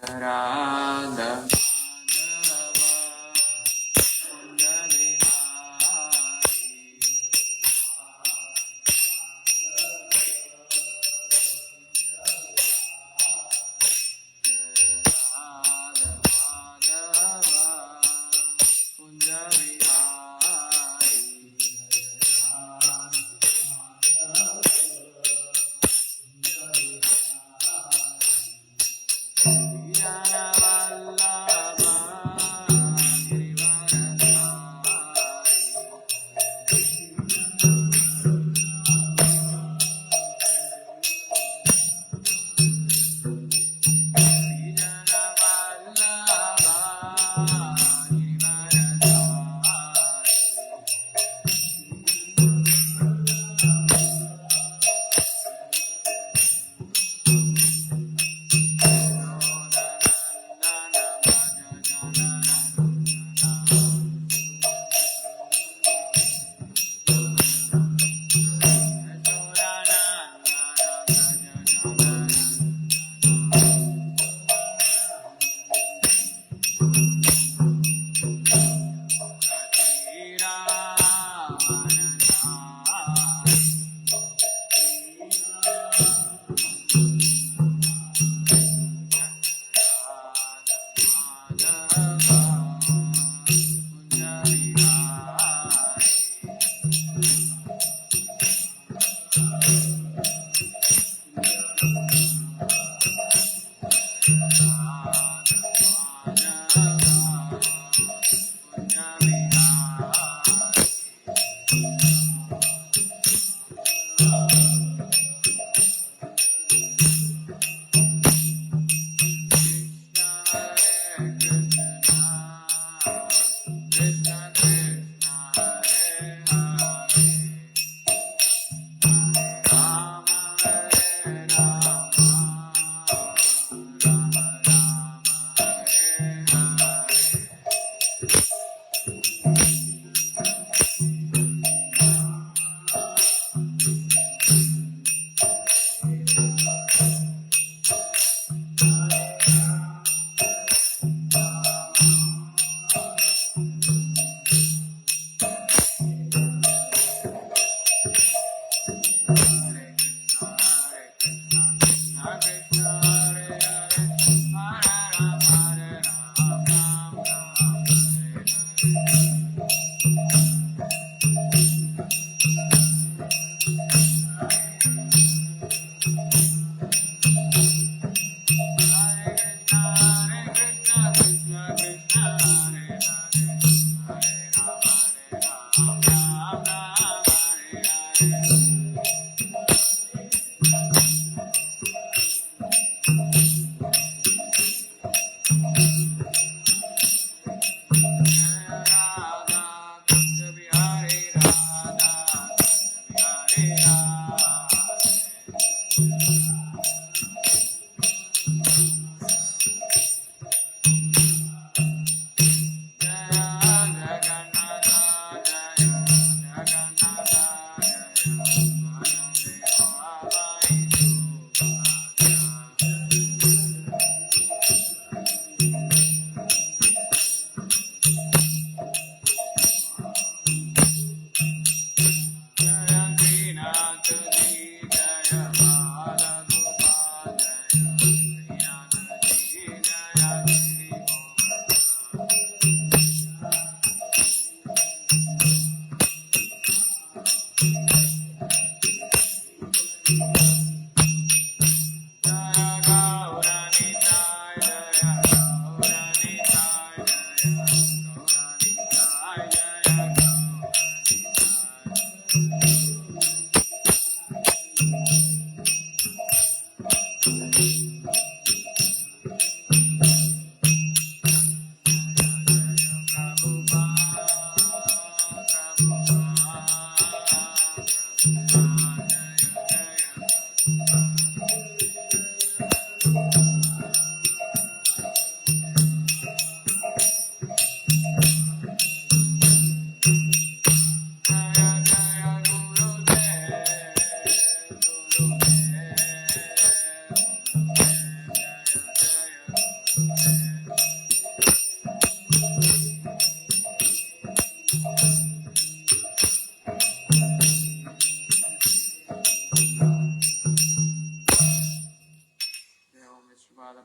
Radha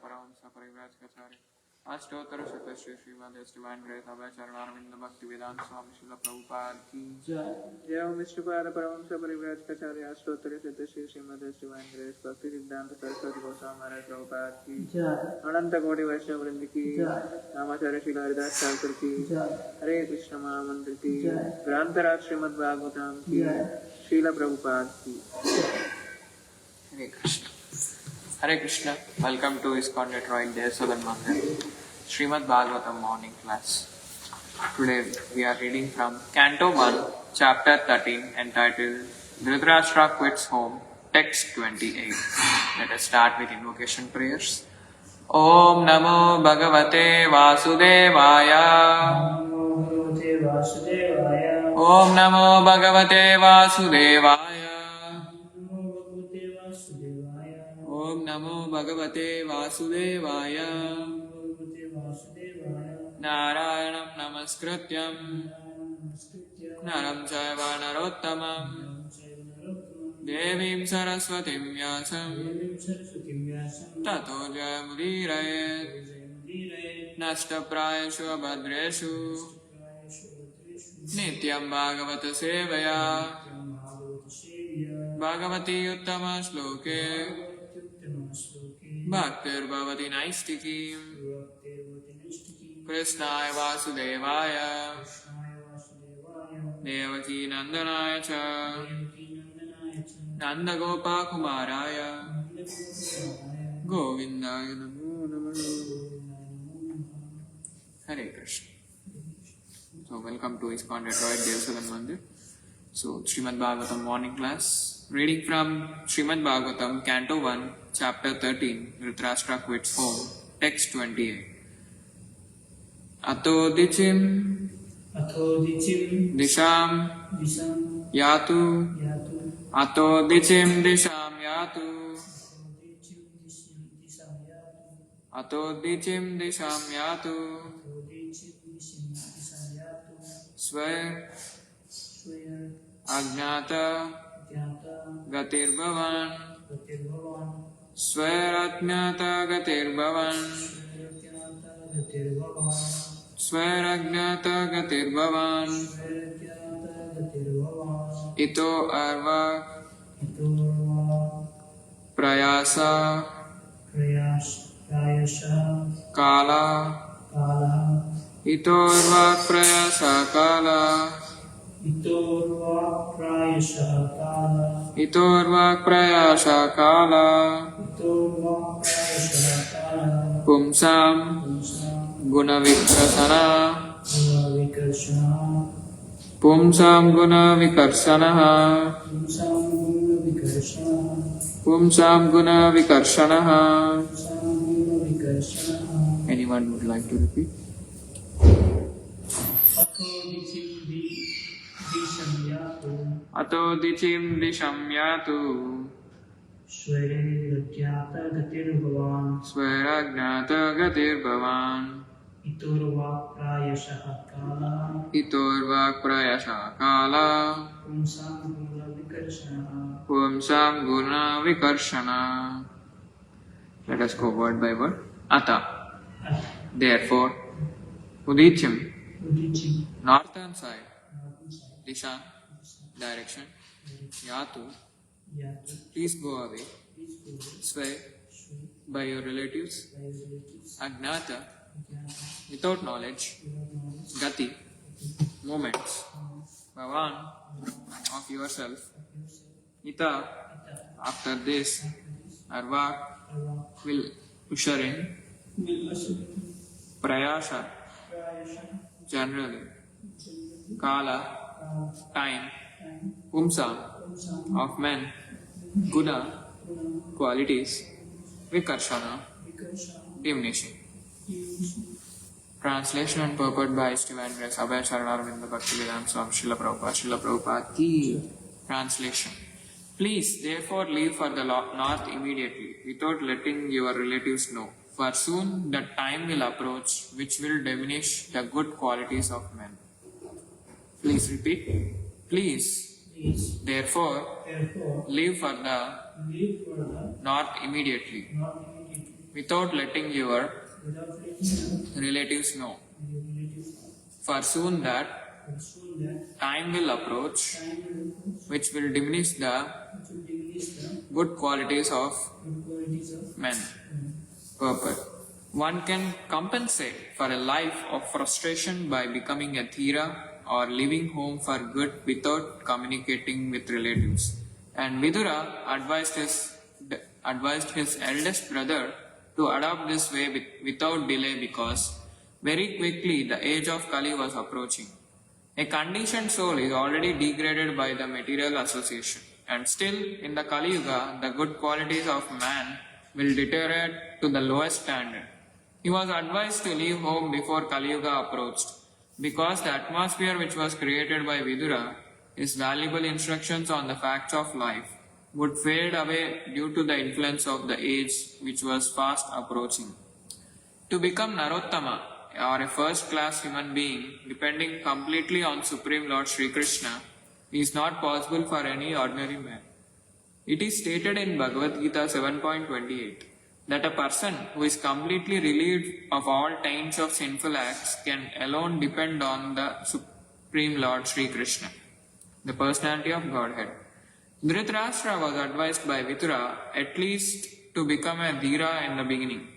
Paramahamsa Parivrajkacharya Ashtottara Shata Shri Shrimad Divine Grace Abhay Charanarvinda Bhakti Vedanta Swami Srila Prabhupada Ki Jai Om Vishnupada Paramahamsa Parivrajkacharya Ashtottara Shata Shri Shrimad Divine Grace Bhakti Vedanta Saraswati Goswami Maharaj Prabhupada Ki Jai Ananta Koti Vaishnava Vrinda Ki Jai Namacharya Srila Haridas Thakur Ki Jai Hare Krishna Mahamantra Ki Jai Grantharaj Shrimadbhagavatam Ki Srila Prabhupada Ki Hare Krishna. Hare Krishna. Welcome to ISKCON Detroit Day Southern Mandir Shrimadbhagavatam morning class. Today we are reading from Canto 1, Chapter 13 entitled Dhritarashtra Quits Home, Text 28. Let us start with invocation prayers. Om Namo Bhagavate Vasudevaya. Om Namo Bhagavate Vasudevaya. Om Namo Bhagavate Vasudevaya. Narayanam Namaskrityam Naram Chaiva Narottamam Devim Saraswatim Vyasam Tato Jayamudiraye Nashtaprayashu Abhadreshu Nityam Bhagavata Sevaya Bhagavati Uttama Shloke Bhaktir Bhavati Naistikim Krishnaya Vasudevaya Devaki Nandanaya Cha Nanda Gopa Kumaraya Govindaya Namo Namaha. Hare Krishna. So welcome to ISKCON Detroit Day Southern Mandir. So Shrimadbhagavatam morning class. Reading from Shrimadbhagavatam Canto 1, Chapter 13, Dhritarashtra Quits Home, Text 28. Ato dicim disham yatu. Ato dicim disham yatu. Ato dicim disham yatu. Swe agnata gatirbavan. Swerajnata gatirbavan. Swerajnata gatirbavan. Ito arva prayasa kala. Ito arva prayasa kala. Itorvak prayasha kala. Pumsam guna vikrasana. Pumsam guna vikarsanaha. Pumsam guna vikarsanaha. Anyone would like to repeat? Ato dicim disham yatu. Sveragnata gatirbavan. Itorvak prayasha kala. Pumsam guna vikarshana. Let us go word by word. Ata. Therefore. Udicim. Northern side. Disha. Direction. Yatu. Please go away. Sway. By your relatives. Agnata. Without knowledge. Gati. Movements. Bhavan. Of yourself. Ita. After this. Arva. Will usher in. Prayasha. Generally. Kala. Time. Pumsam. Of men. Guna. Qualities. Vikarshana. Diminishing. Translation and purport by His Divine Grace Abhay Charanarvinda Bhakti Vedanta Swami Srila Prabhupada Ki. Translation. Please therefore leave for the north immediately without letting your relatives know, for soon the time will approach which will diminish the good qualities of men. Please repeat. Please therefore leave for the north immediately without letting your relatives know. For soon that time will approach which will diminish the good qualities of men. Purpose. One can compensate for a life of frustration by becoming a Thira or leaving home for good without communicating with relatives. And Vidura advised his eldest brother to adopt this way without delay because very quickly the age of Kali was approaching. A conditioned soul is already degraded by the material association, and still in the Kali Yuga, the good qualities of man will deteriorate to the lowest standard. He was advised to leave home before Kali Yuga approached, because the atmosphere which was created by Vidura, his valuable instructions on the facts of life, would fade away due to the influence of the age which was fast approaching. To become Narottama, or a first-class human being, depending completely on Supreme Lord Sri Krishna, is not possible for any ordinary man. It is stated in Bhagavad Gita 7.28 that a person who is completely relieved of all taints of sinful acts can alone depend on the Supreme Lord Sri Krishna, the personality of Godhead. Dhritarashtra was advised by Vidura at least to become a Dhira in the beginning,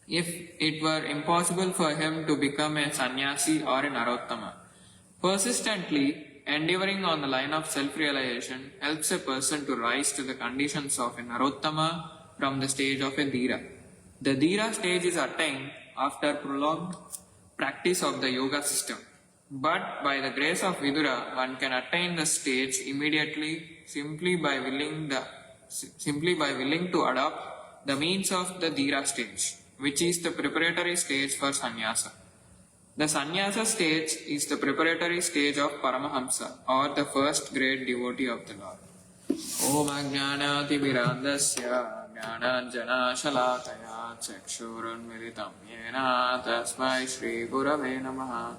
if it were impossible for him to become a sannyasi or a narottama. Persistently endeavoring on the line of self-realization helps a person to rise to the conditions of a narottama from the stage of a dhira. The dhira stage is attained after prolonged practice of the yoga system. But by the grace of Vidura, one can attain the stage immediately simply by willing to adopt the means of the dhira stage, which is the preparatory stage for sannyasa. The sannyasa stage is the preparatory stage of Paramahamsa, or the first great devotee of the Lord. Om Ajnanatimirandasya Jnananjana Shalakaya Chakshurunmilitam Yena Tasmai Shri Gurave Namaha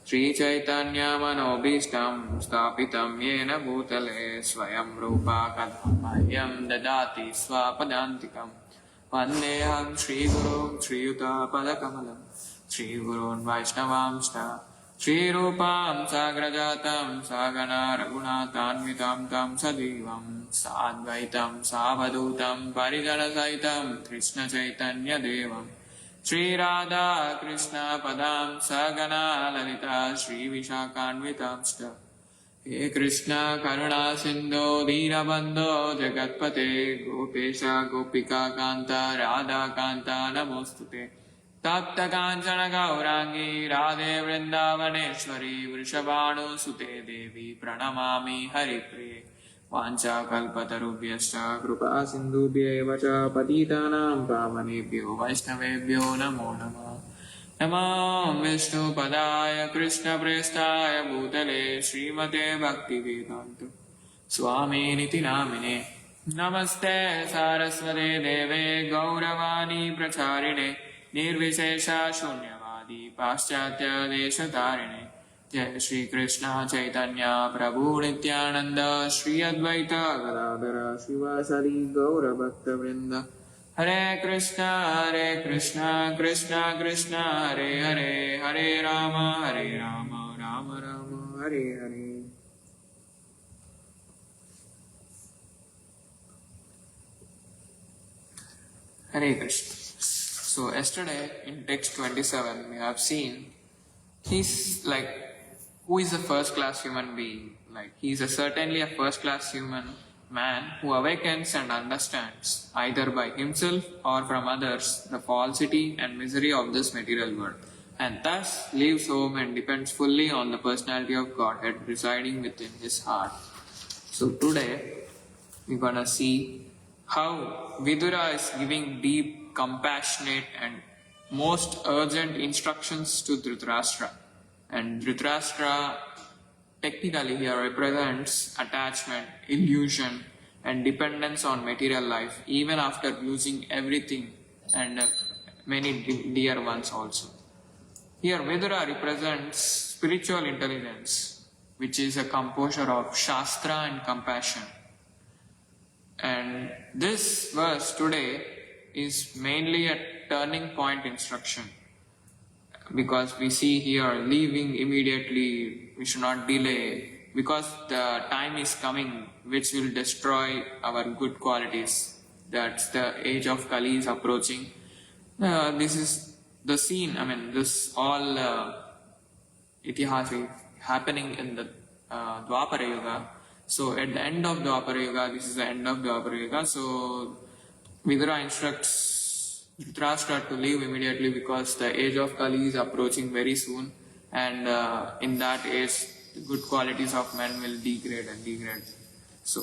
Shri Chaitanya Manobhishtam Stapitam Yena Bhutale Swayam Rupa Kadhamayam Dadati Swapadantikam Vandeham Shri Guru Shri Yuta Padakamalam Shri Gurun Vaishnavamsta Shri Rupam Sagrajatam Sagana Raghunatanvitam Tam Sadivam Sadvaitam Savadutam Parijana Saitam Krishna Chaitanya Devam Shri Radha Krishna Padam Sagana Lalita Shri Vishakanvitam Sta He Krishna Karuna Sindhu Deenabandho Jagatpate Gopesha Gopika Kanta Radha Kanta Namostute Tapta Kanchana Gaurangi Radhe Vrindavaneshwari Vrishabhanu Sute Devi Pranamami Haripriye Vancha Kalpatarubhyascha Krupa Sindhubhya Vacha Patitanam Pavanebhyo Vaishnavebhyo Namo Namah Namo Vishnu Padaya Krishna Prestaya Bhutale Srimate Bhakti Vedanta Swami Niti Namine Namaste Saraswate Deve Gauravani Pracharine Nirvishesha Shunyavadi Paschatya Deshatarine Jai Shri Krishna Chaitanya Prabhu Nityananda Shri Advaita Gadadhara Shivasari Gaura Bhakta Vrinda Hare Krishna Krishna Krishna Hare Hare Hare Rama Rama Rama Hare Hare. Hare Krishna. So yesterday in text 27 we have seen he's like, who is a first class human being? Like, he's certainly a first class human man who awakens and understands either by himself or from others the falsity and misery of this material world, and thus leaves home and depends fully on the personality of Godhead residing within his heart. So today we're gonna see how Vidura is giving deep, compassionate and most urgent instructions to Dhritarashtra. And Dhritarashtra technically here represents attachment, illusion and dependence on material life even after losing everything and many dear ones also. Here Vidura represents spiritual intelligence, which is a composure of Shastra and compassion. And this verse today is mainly a turning point instruction. Because we see here, leaving immediately, we should not delay, because the time is coming which will destroy our good qualities. That's the age of Kali is approaching. This is the scene, this all itihas happening in the Dwapara Yuga. So at the end of Dwapara Yuga, this is the end of Dwapara Yuga, so Vidura instructs Dhritarashtra to leave immediately because the age of Kali is approaching very soon, and in that age the good qualities of men will degrade and degrade. So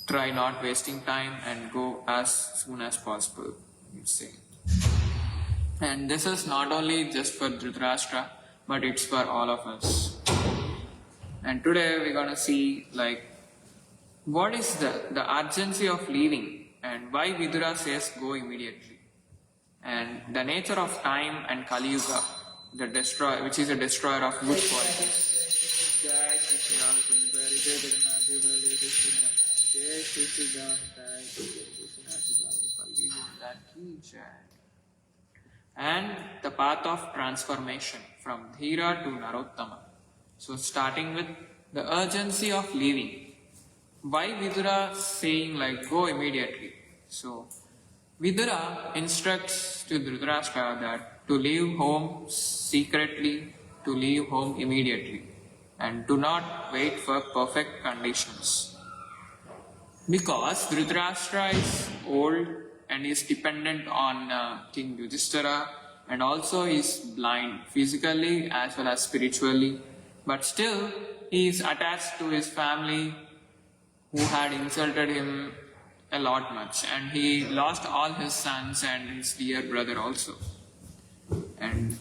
try not wasting time and go as soon as possible, you'd say. And this is not only just for Dhritarashtra, but it's for all of us. And today we're going to see what is the urgency of leaving and why Vidura says go immediately. And the nature of time and Kali Yuga, which is a destroyer of good qualities. And the path of transformation from Dhira to Narottama. So starting with the urgency of leaving. Why Vidura saying go immediately? So Vidura instructs to Dhritarashtra that to leave home secretly, to leave home immediately, and do not wait for perfect conditions. Because Dhritarashtra is old and is dependent on King Yudhishthira, and also is blind physically as well as spiritually, but still he is attached to his family who had insulted him a lot much, and he lost all his sons and his dear brother also. And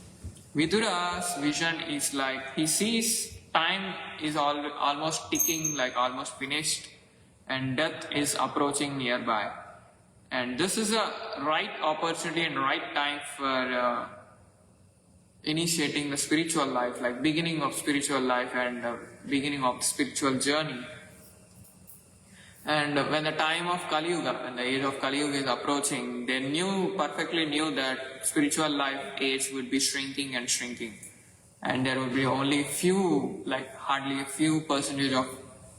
Vidura's vision is he sees time is almost ticking, almost finished, and death is approaching nearby. And this is a right opportunity and right time for initiating the spiritual life, beginning of spiritual life and beginning of spiritual journey. And when the time of Kali Yuga, when the age of Kali Yuga is approaching, they perfectly knew that spiritual life age would be shrinking and shrinking. And there would be only hardly a few percentage of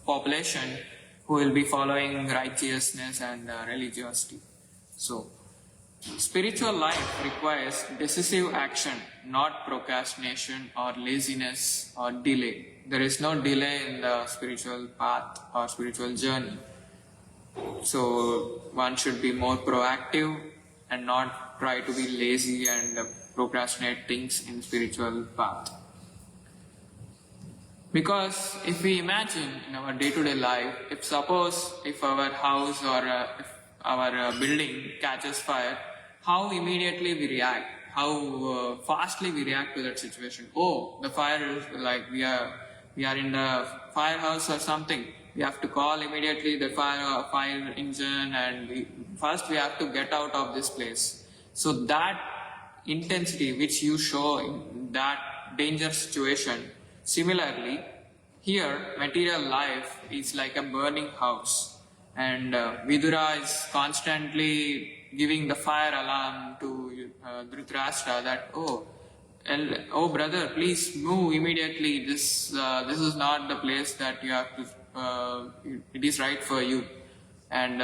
population who will be following righteousness and religiosity. So, spiritual life requires decisive action, not procrastination or laziness or delay. There is no delay in the spiritual path or spiritual journey. So one should be more proactive and not try to be lazy and procrastinate things in spiritual path. Because if we imagine in our day-to-day life, if our house or if our building catches fire, how immediately we react, how fastly we react to that situation. Oh, the fire is we are in the firehouse or something. We have to call immediately the fire engine, and we have to get out of this place. So that intensity which you show in that danger situation, similarly, here material life is like a burning house, and Vidura is constantly giving the fire alarm to Dhritarashtra that oh brother, please move immediately. This is not the place that you have to. It is right for you, and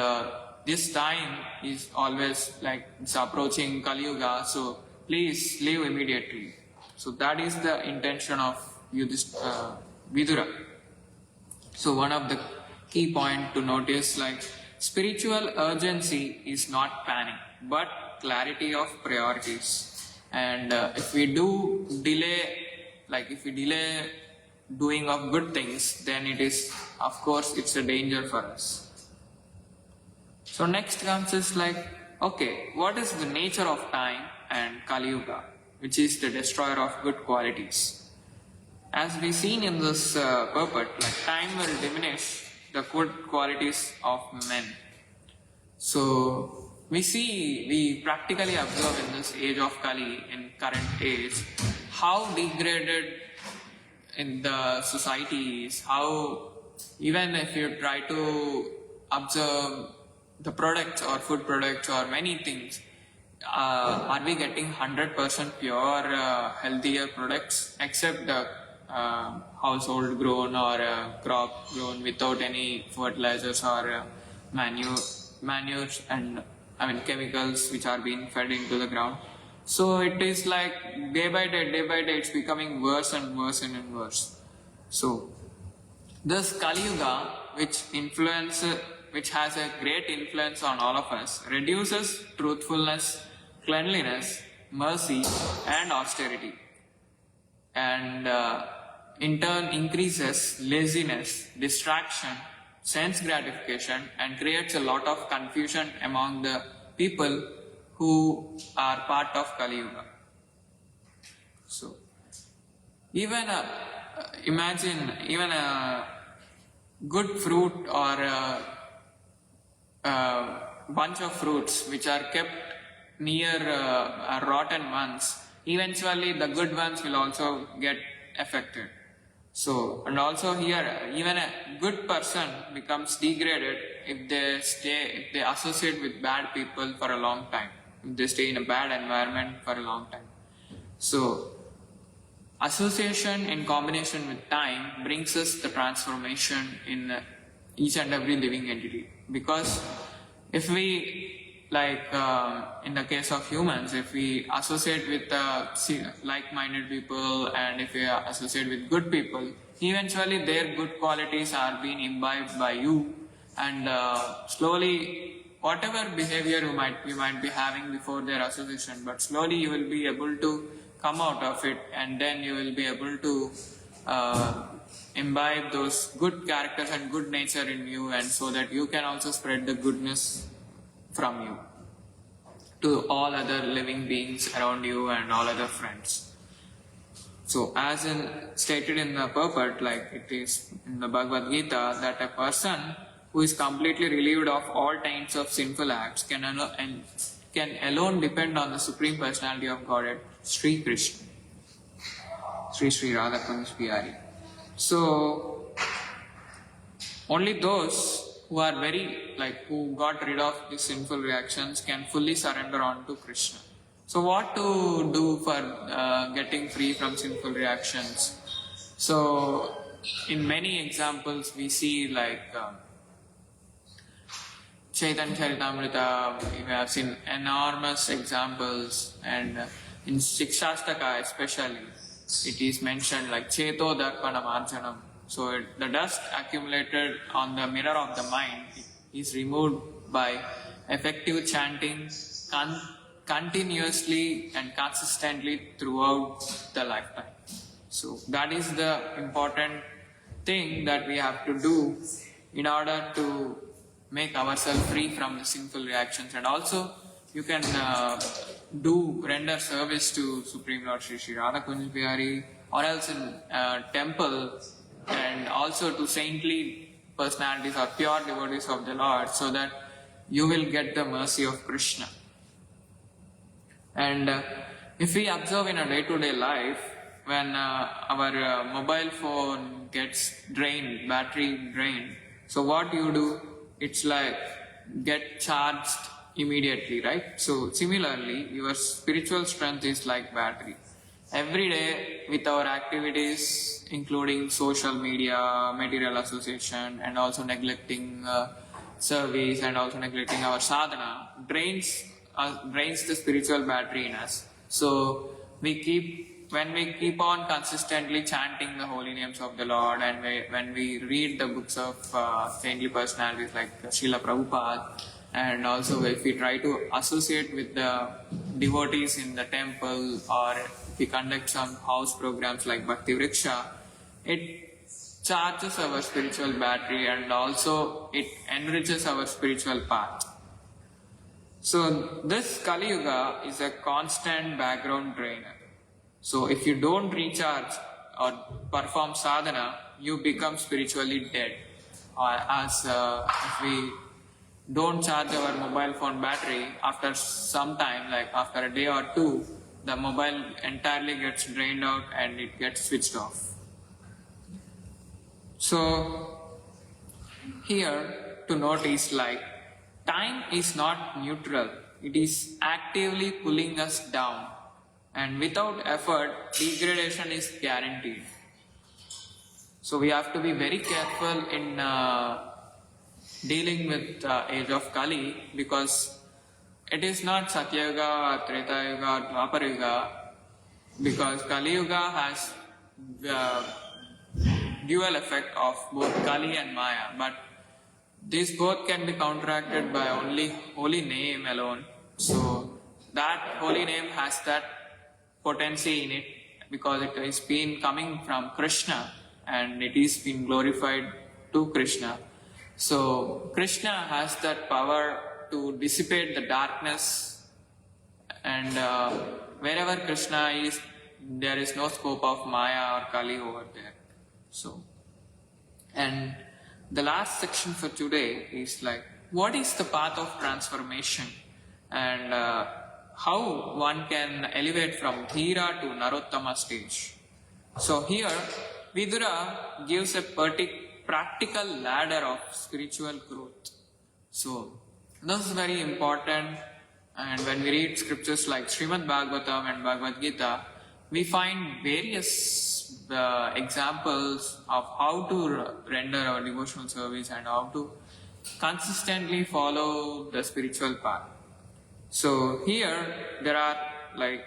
this time is always it's approaching Kali Yuga. So please leave immediately. So that is the intention of Vidura. So one of the key point to notice, spiritual urgency is not panic, but clarity of priorities. And if we delay doing of good things, then it is, of course, it's a danger for us. So next comes is what is the nature of time and Kali Yuga, which is the destroyer of good qualities. As we seen in this purport, time will diminish the good qualities of men. So we practically observe in this age of Kali, in current age, how degraded in the society is, how even if you try to observe the products or food products or many things, are we getting 100% pure, healthier products, except the household grown or crop grown without any fertilizers or manures and chemicals which are being fed into the ground. So it is like day by day it's becoming worse and worse and worse. So this Kali Yuga, which has a great influence on all of us, reduces truthfulness, cleanliness, mercy and austerity, and in turn increases laziness, distraction, sense gratification, and creates a lot of confusion among the people who are part of Kali Yuga. So even imagine even a good fruit or a bunch of fruits which are kept near rotten ones, eventually the good ones will also get affected. So, and also here, even a good person becomes degraded if they associate with bad people for a long time, if they stay in a bad environment for a long time. So, association in combination with time brings us the transformation in each and every living entity. Because if we, in the case of humans, if we associate with like-minded people and if we associate with good people, eventually their good qualities are being imbibed by you, and slowly whatever behavior you might be having before their association, but slowly you will be able to come out of it, and then you will be able to imbibe those good characters and good nature in you, and so that you can also spread the goodness from you to all other living beings around you and all other friends. So as stated in the purport, like it is in the Bhagavad Gita, that a person who is completely relieved of all kinds of sinful acts can alone depend on the Supreme Personality of Godhead, Sri Krishna, Sri Radha Kunj Bihari. So only those who are who got rid of these sinful reactions can fully surrender on to Krishna. So what to do for getting free from sinful reactions? So in many examples we see Chaitanya Charitamrita, we have seen enormous examples, and in Shikshastaka especially, it is mentioned like Cheto Darpana Marjanam. So the dust accumulated on the mirror of the mind is removed by effective chanting continuously and consistently throughout the lifetime. So that is the important thing that we have to do in order to make ourselves free from the sinful reactions. And also you can render service to Supreme Lord Sri Radha Kunj Bihari, or else in temple, and also to saintly personalities or pure devotees of the Lord, so that you will get the mercy of Krishna. And if we observe in a day-to-day life, when our mobile phone gets drained, battery drained, so what do? It's like get charged immediately, right? So similarly, your spiritual strength is like battery. Every day with our activities, including social media, material association, and also neglecting service, and also neglecting our sadhana, drains the spiritual battery in us. So when we keep on consistently chanting the holy names of the Lord, and when we read the books of saintly personalities like Srila Prabhupada, and also if we try to associate with the devotees in the temple, or if we conduct some house programs like Bhakti Vriksha, it charges our spiritual battery, and also it enriches our spiritual path. So this Kali Yuga is a constant background drainer. So if you don't recharge or perform sadhana, you become spiritually dead. As if we don't charge our mobile phone battery, after some time, like after a day or two, the mobile entirely gets drained out and it gets switched off. So here to note is time is not neutral. it is actively pulling us down, and without effort, degradation is guaranteed. So we have to be very careful in dealing with age of Kali, because it is not Satyayuga, Treta Yuga, Dwapara Yuga, because Kali Yuga has the dual effect of both Kali and Maya, but these both can be counteracted by only holy name alone. So that holy name has that potency in it, because it is been coming from Krishna and it is been glorified to Krishna. So Krishna has that power to dissipate the darkness, and wherever Krishna is, there is no scope of Maya or Kali over there. So, and the last section for today is like, what is the path of transformation, and how one can elevate from Dhira to Narottama stage. So here, Vidura gives a practical ladder of spiritual growth. So this is very important, and when we read scriptures like Shrimadbhagavatam and Bhagavad Gita, we find various examples of how to render our devotional service and how to consistently follow the spiritual path. So here there are like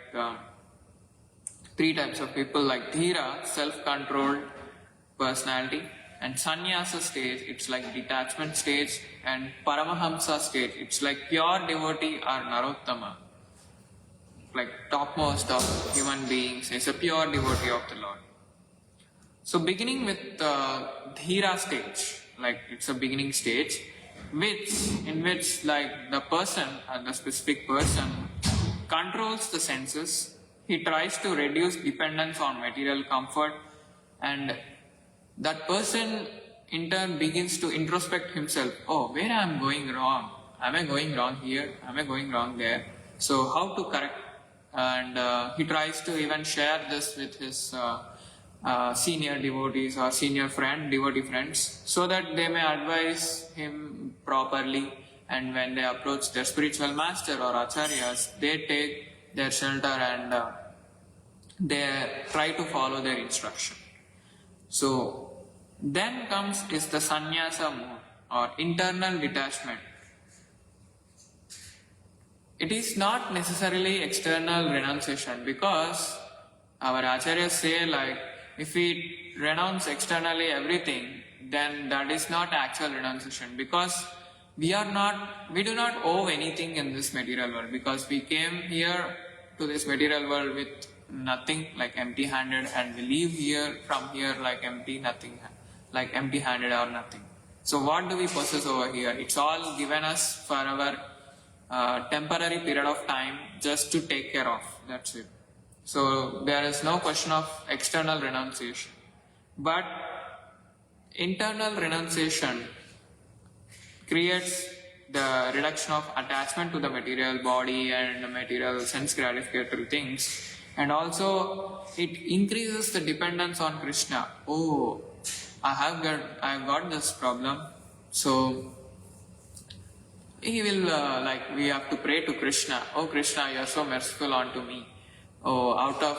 three types of people, like Dhira, self-controlled personality, and Sannyasa stage, it's like detachment stage, and Paramahamsa stage, it's like pure devotee or Narottama, like topmost of human beings, is a pure devotee of the Lord. So beginning with the Dhira stage, like it's a beginning stage, in which like the person, the specific person, controls the senses. He tries to reduce dependence on material comfort, and that person in turn begins to introspect himself. Oh, where I am going wrong? Am I going wrong here? Am I going wrong there? So how to correct? And he tries to even share this with his senior devotees or senior devotee friends, so that they may advise him properly, and when they approach their spiritual master or acharyas, they take their shelter and they try to follow their instruction. So then comes is the sannyasa mode, or internal detachment. It is not necessarily external renunciation, because our acharyas say like, if we renounce externally everything, then that is not actual renunciation, because we do not owe anything in this material world, because we came here to this material world with nothing, like empty-handed, and we leave from here like empty-handed or nothing. So what do we possess over here? It's all given us for our temporary period of time, just to take care of, that's it. So there is no question of external renunciation. But internal renunciation creates the reduction of attachment to the material body and the material sense gratificatory things, and also it increases the dependence on Krishna. Oh, I have got this problem, so he will we have to pray to Krishna. Oh Krishna, you are so merciful unto me. Oh, out of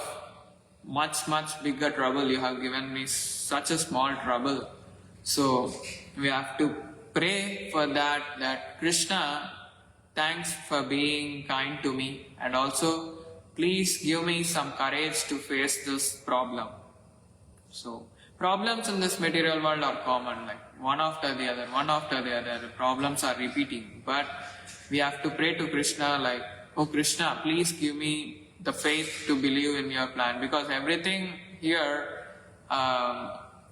much bigger trouble, you have given me such a small trouble. So we have to pray for that Krishna, thanks for being kind to me, and also please give me some courage to face this problem. So problems in this material world are common, like one after the other, the problems are repeating. But we have to pray to Krishna like, oh Krishna, please give me the faith to believe in your plan, because everything here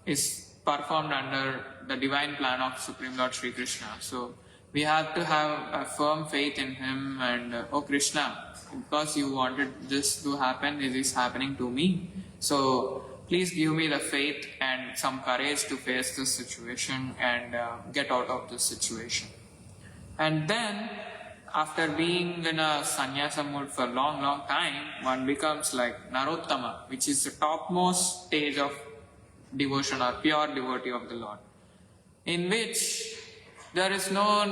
is performed under the divine plan of Supreme Lord Sri Krishna. So we have to have a firm faith in him, and oh Krishna, because you wanted this to happen, it is happening to me. So please give me the faith and some courage to face this situation and get out of this situation. And then, after being in a sannyasa mood for long time, one becomes like Narottama, which is the topmost stage of devotion or pure devotee of the Lord, in which there is no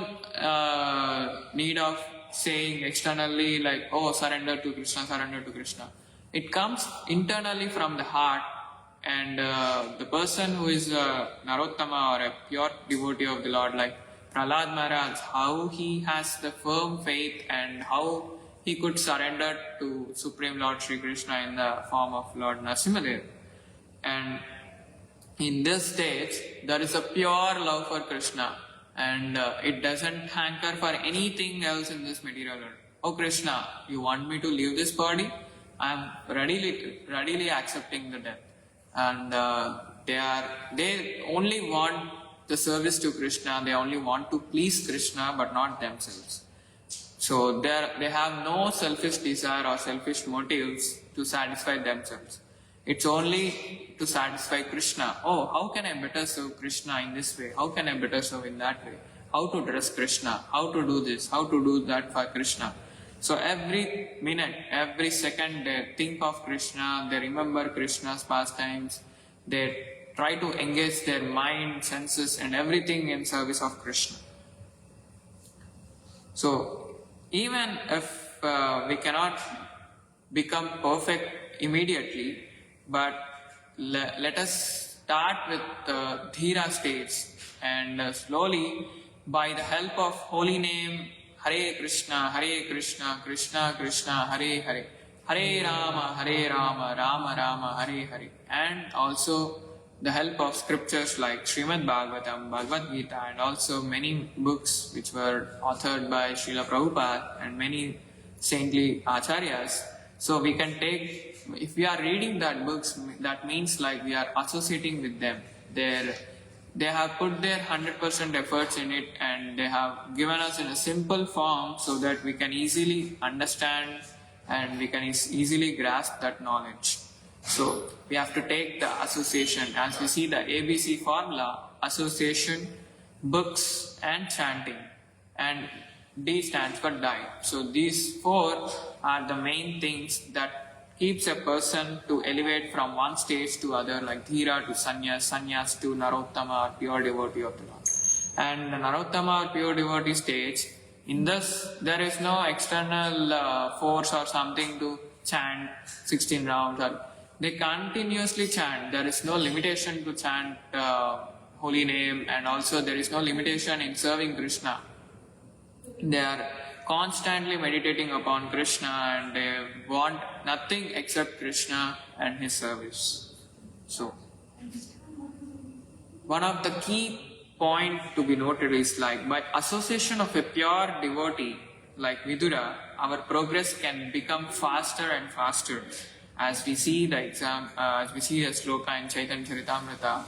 need of saying externally like, oh, surrender to Krishna, surrender to Krishna. It comes internally from the heart, and the person who is a Narottama or a pure devotee of the Lord, like Prahlad Maharaj, how he has the firm faith and how he could surrender to Supreme Lord Sri Krishna in the form of Lord Narasimhadev. And in this stage, there is a pure love for Krishna, and it doesn't hanker for anything else in this material world. Oh Krishna, you want me to leave this body? I am readily accepting the death. And they only want the service to Krishna, they only want to please Krishna but not themselves. So they have no selfish desire or selfish motives to satisfy themselves. It's only to satisfy Krishna. Oh, how can I better serve Krishna in this way? How can I better serve in that way? How to dress Krishna? How to do this? How to do that for Krishna? So every minute, every second they think of Krishna, they remember Krishna's pastimes, they try to engage their mind, senses and everything in service of Krishna. So even if we cannot become perfect immediately, but let us start with the Dhira stage, and slowly by the help of holy name Hare Krishna, Krishna Krishna, Hare Hare, Hare Rama, Rama Rama, Hare Hare, and also the help of scriptures like Shrimadbhagavatam, Bhagavad Gita, and also many books which were authored by Srila Prabhupada and many saintly acharyas. So we can take, if we are reading that books, that means like we are associating with them. They have put their 100% efforts in it, and they have given us in a simple form so that we can easily understand and we can easily grasp that knowledge. So we have to take the association. As we see the ABC formula, association, books and chanting, and D stands for diet. So these four are the main things that keeps a person to elevate from one stage to other, like Dhira to Sannyas, Sannyas to Narottama or pure devotee of the Lord. And the Narottama or pure devotee stage, in this there is no external force or something to chant 16 rounds. Or they continuously chant. There is no limitation to chant holy name, and also there is no limitation in serving Krishna. They are constantly meditating upon Krishna, and they want nothing except Krishna and His service. So, one of the key point to be noted is like by association of a pure devotee like Vidura, our progress can become faster and faster. As we see the as we see a sloka in Chaitanya Charitamrita,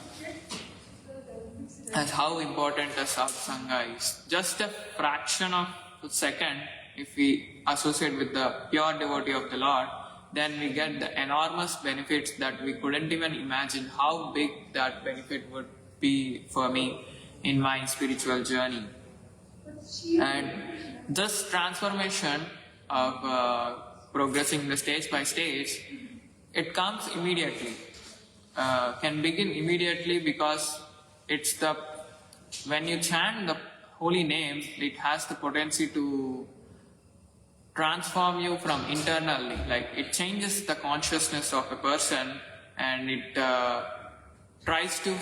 as how important the satsanga is. Just a fraction of a second, if we associate with the pure devotee of the Lord, then we get the enormous benefits that we couldn't even imagine how big that benefit would be for me in my spiritual journey. And this transformation of progressing the stage by stage, it comes immediately, can begin immediately, because it's when you chant the holy name, it has the potency to transform you from internally. Like it changes the consciousness of a person, and it tries to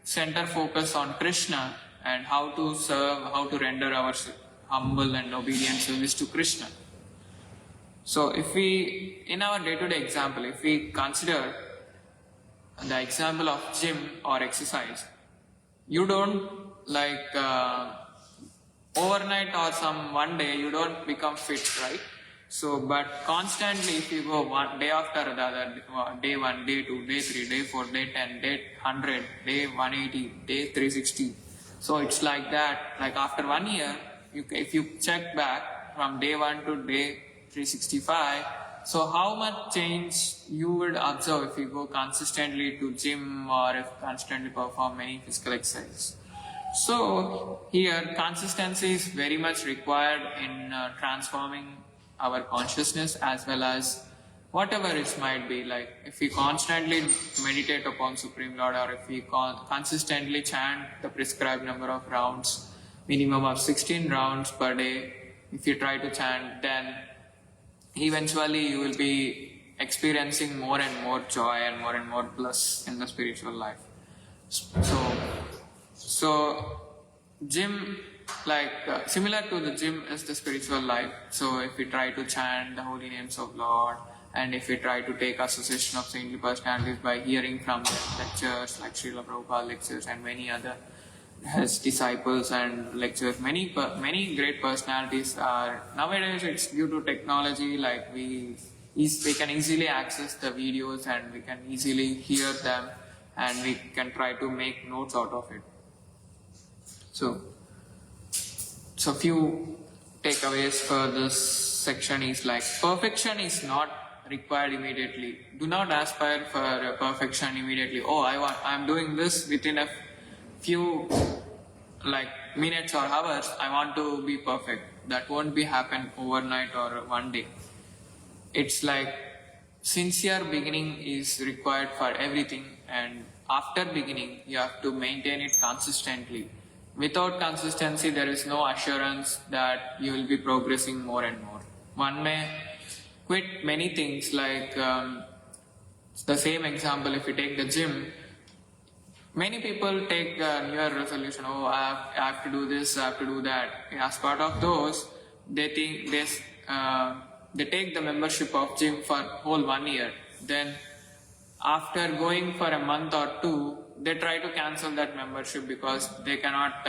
center focus on Krishna and how to serve, how to render our humble and obedient service to Krishna. So if we, in our day-to-day example, if we consider the example of gym or exercise, you don't like overnight or one day you don't become fit, right? So, but constantly if you go one day after the other, day 1, day 2, day 3, day 4, day 10, day 100, day 180, day 360. So it's like that, like after 1 year, if you check back from day 1 to day 365, so how much change you would observe if you go consistently to gym or if constantly perform many physical exercises. So here consistency is very much required in transforming our consciousness, as well as whatever it might be. Like if we constantly meditate upon Supreme Lord, or if we consistently chant the prescribed number of rounds, minimum of 16 rounds per day, if you try to chant, then eventually you will be experiencing more and more joy and more bliss in the spiritual life. So gym, similar to the gym is the spiritual life. So if we try to chant the holy names of Lord, and if we try to take association of saintly personalities by hearing from their lectures like Srila Prabhupada lectures and many other his disciples and lectures, many great personalities are nowadays. It's due to technology, like we can easily access the videos and we can easily hear them and we can try to make notes out of it. So few takeaways for this section is like, perfection is not required immediately. Do not aspire for perfection immediately. I'm doing this within a few minutes or hours, I want to be perfect. That won't be happen overnight or one day. It's like sincere beginning is required for everything, and after beginning you have to maintain it consistently. Without consistency there is no assurance that you will be progressing more and more. One may quit many things, like the same example, if you take the gym, many people take a New Year resolution, I have to do this, I have to do that. As part of those, they think they take the membership of gym for whole 1 year. Then after going for a month or two, they try to cancel that membership because they cannot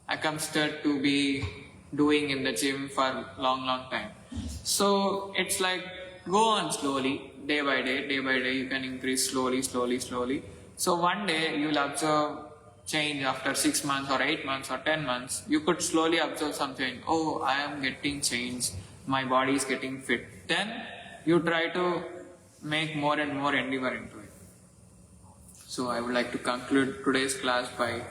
accustomed to be doing in the gym for long time. So it's like, go on slowly, day by day, you can increase slowly. So one day you will observe change after 6 months or 8 months or 10 months. You could slowly observe something. I am getting change, my body is getting fit. Then you try to make more and more endeavor into it. So I would like to conclude today's class by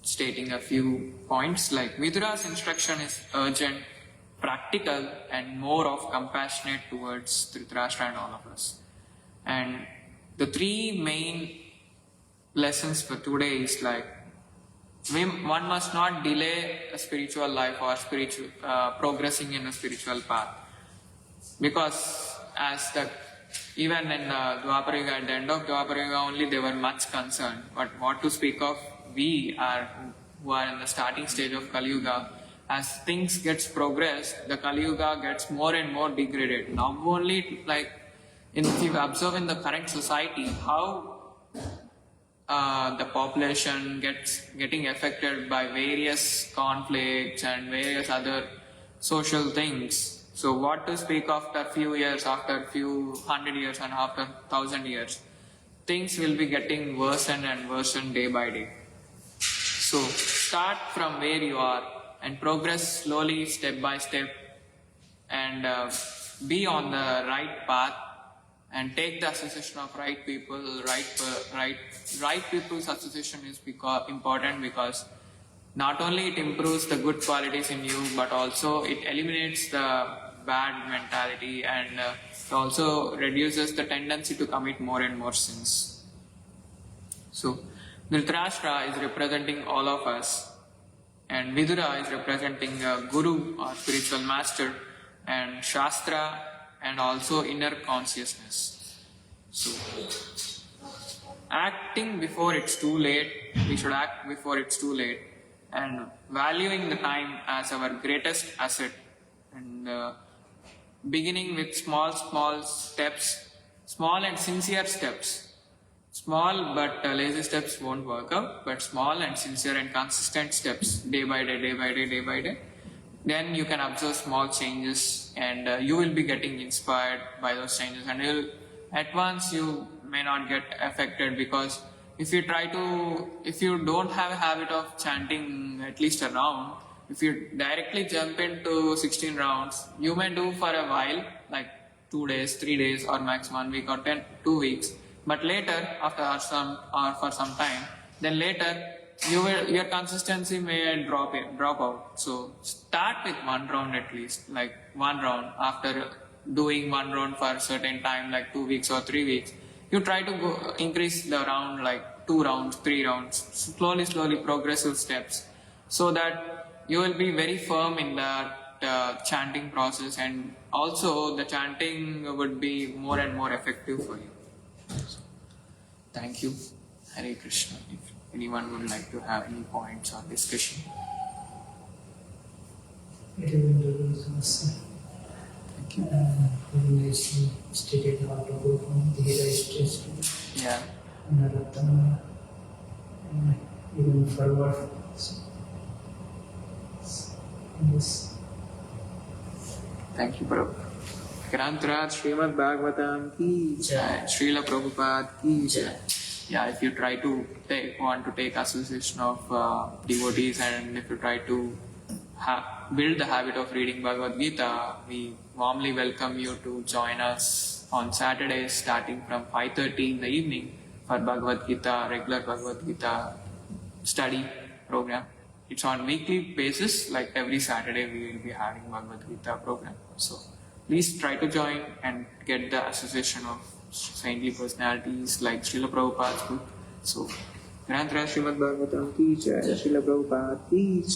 stating a few points, like Vidura's instruction is urgent, practical, and more of compassionate towards Dhritarashtra and all of us. And the three main lessons for today is like, one must not delay a spiritual life or progressing in a spiritual path, because even in Dwapara Yuga, at the end of Dwapara Yuga only, they were much concerned. But what to speak of who are in the starting stage of Kali Yuga? As things gets progressed, the Kali Yuga gets more and more degraded. Now only if you observe in the current society how the population getting affected by various conflicts and various other social things. So what to speak after few years, after few 100 years and after 1,000 years? Things will be getting worse and worse day by day. So start from where you are and progress slowly, step by step, and be on the right path, and take the association of right people. Right people's association is important, because not only it improves the good qualities in you, but also it eliminates the bad mentality, and it also reduces the tendency to commit more and more sins. So Dhritarashtra is representing all of us, and Vidura is representing a guru or spiritual master, and Shastra, and also inner consciousness. So acting before it's too late, we should act before it's too late, and valuing the time as our greatest asset, and beginning with small steps, small and sincere steps. Small but lazy steps won't work out, but small and sincere and consistent steps, day by day. Then you can observe small changes, and you will be getting inspired by those changes, and at once you may not get affected, because if you don't have a habit of chanting at least a round, if you directly jump into 16 rounds, you may do for a while, like 2 days, 3 days, or max 1 week or 2 weeks. But later, for some time, then later your consistency may drop out. So start with 1 round at least, like 1 round. After doing 1 round for a certain time, like 2 weeks or 3 weeks, you try to increase the round, like 2 rounds, 3 rounds, slowly, progressive steps, so that you will be very firm in that chanting process, and also the chanting would be more and more effective for you. So, thank you. Hare Krishna. If anyone would like to have any points or discussion. Thank you. Very nicely stated how to go from the stage to Narottama, even forward. Yes. Thank you, Prabhu. Grantraj Shrimadbhagavatam ki jai. Srila Prabhupada ki jai. Yeah, if you try to want to take association of devotees, and if you try to build the habit of reading Bhagavad Gita, we warmly welcome you to join us on Saturdays starting from 5:30 in the evening for Bhagavad Gita, regular Bhagavad Gita study program. It's on weekly basis, like every Saturday we will be having Bhagavad Gita program. So please try to join and get the association of saintly personalities like Srila Prabhupada's book. So, Grantra Shrimadbhagavatam ki jai, Srila Prabhupada ki jai.